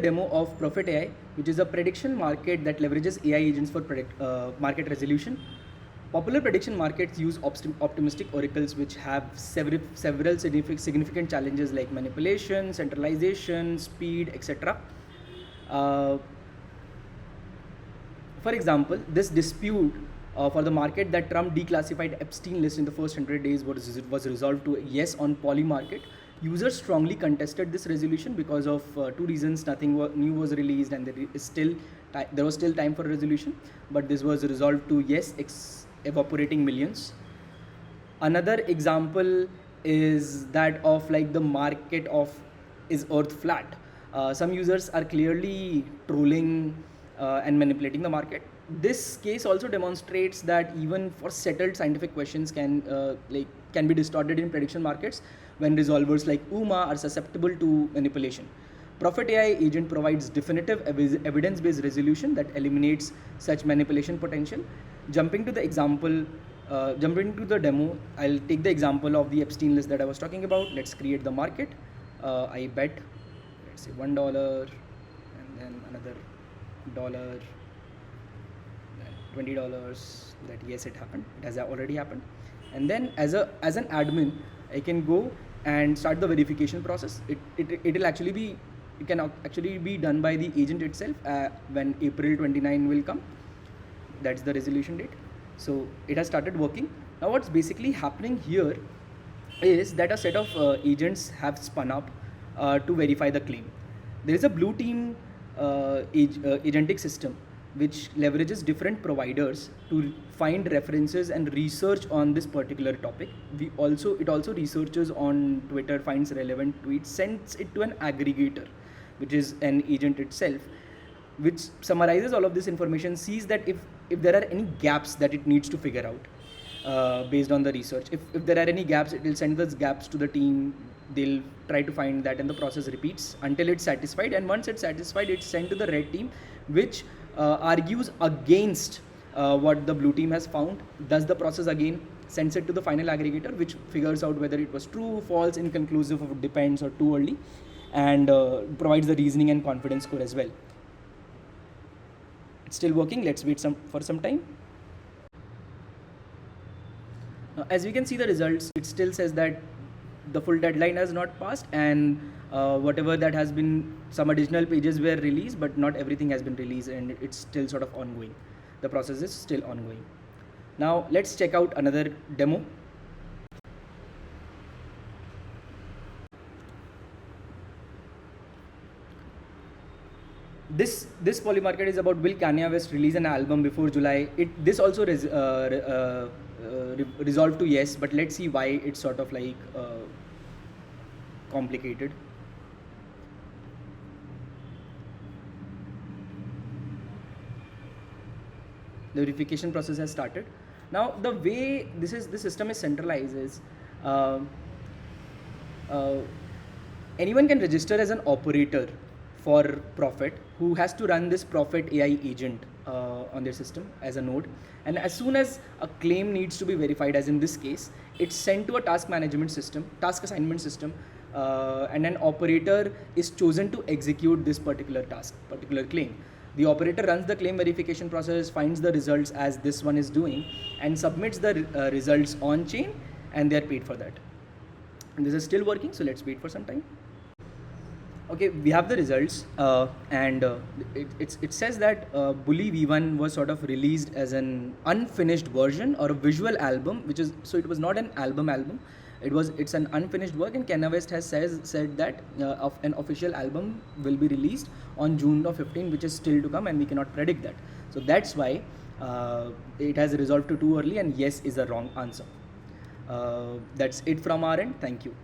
Demo of Prophet.ai, which is a prediction market that leverages AI agents for market resolution. Popular prediction markets use optimistic oracles which have several significant challenges like manipulation, centralization, speed, etc. Uh, for example, this dispute for the market that Trump declassified Epstein list in the first 100 days was resolved to yes on poly market. Users strongly contested this resolution because of two reasons. Nothing new was released, and there was still time for a resolution. But this was resolved to yes, evaporating millions. Another example is that of like the market of is earth flat. Some users are clearly trolling and manipulating the market. This case also demonstrates that even for settled scientific questions can be distorted in prediction markets when resolvers like UMA are susceptible to manipulation. Prophet AI agent provides definitive evidence-based resolution that eliminates such manipulation potential. Jumping to the demo, I'll take the example of the Epstein list that I was talking about. Let's create the market. I bet, let's say $1, and then another dollar, $20. That yes, it happened. It has already happened. And then as an admin, I can go and start the verification process. It will actually be it can actually be done by the agent itself when April 29 will come. That's the resolution date. So it has started working. Now what's basically happening here is that a set of agents have spun up to verify the claim. There is a blue team agentic system which leverages different providers to find references and research on this particular topic. It also researches on Twitter, finds relevant tweets, sends it to an aggregator, which is an agent itself, which summarizes all of this information, sees that if there are any gaps that it needs to figure out based on the research. If there are any gaps, it will send those gaps to the team. They'll try to find that, and the process repeats until it's satisfied. And once it's satisfied, it's sent to the red team, which argues against what the blue team has found, does the process again, sends it to the final aggregator, which figures out whether it was true, false, inconclusive, or depends, or too early, and provides the reasoning and confidence score as well. It's still working. Let's wait for some time. As we can see the results, it still says that the full deadline has not passed, and whatever that has been, some additional pages were released, but not everything has been released, and it's still sort of ongoing. The process is still ongoing. Now let's check out another demo. This poly market is about will Kanye West release an album before July. This also resolved to yes, but let's see why it's sort of like complicated. The verification process has started. Now the way this system is centralized is anyone can register as an operator for Prophet, who has to run this Prophet.ai agent on their system as a node. And as soon as a claim needs to be verified, as in this case, it's sent to a task assignment system, and an operator is chosen to execute this particular claim. The operator runs the claim verification process, finds the results as this one is doing, and submits the results on chain, and they are paid for that. And this is still working, so let's wait for some time. Okay, we have the results, and it says that Bully V1 was sort of released as an unfinished version or a visual album, so it was not an album. It's an unfinished work, and Kanye West has said that an official album will be released on June of 15, which is still to come, and we cannot predict that. So that's why it has resolved to too early, and yes is a wrong answer. That's it from our end. Thank you.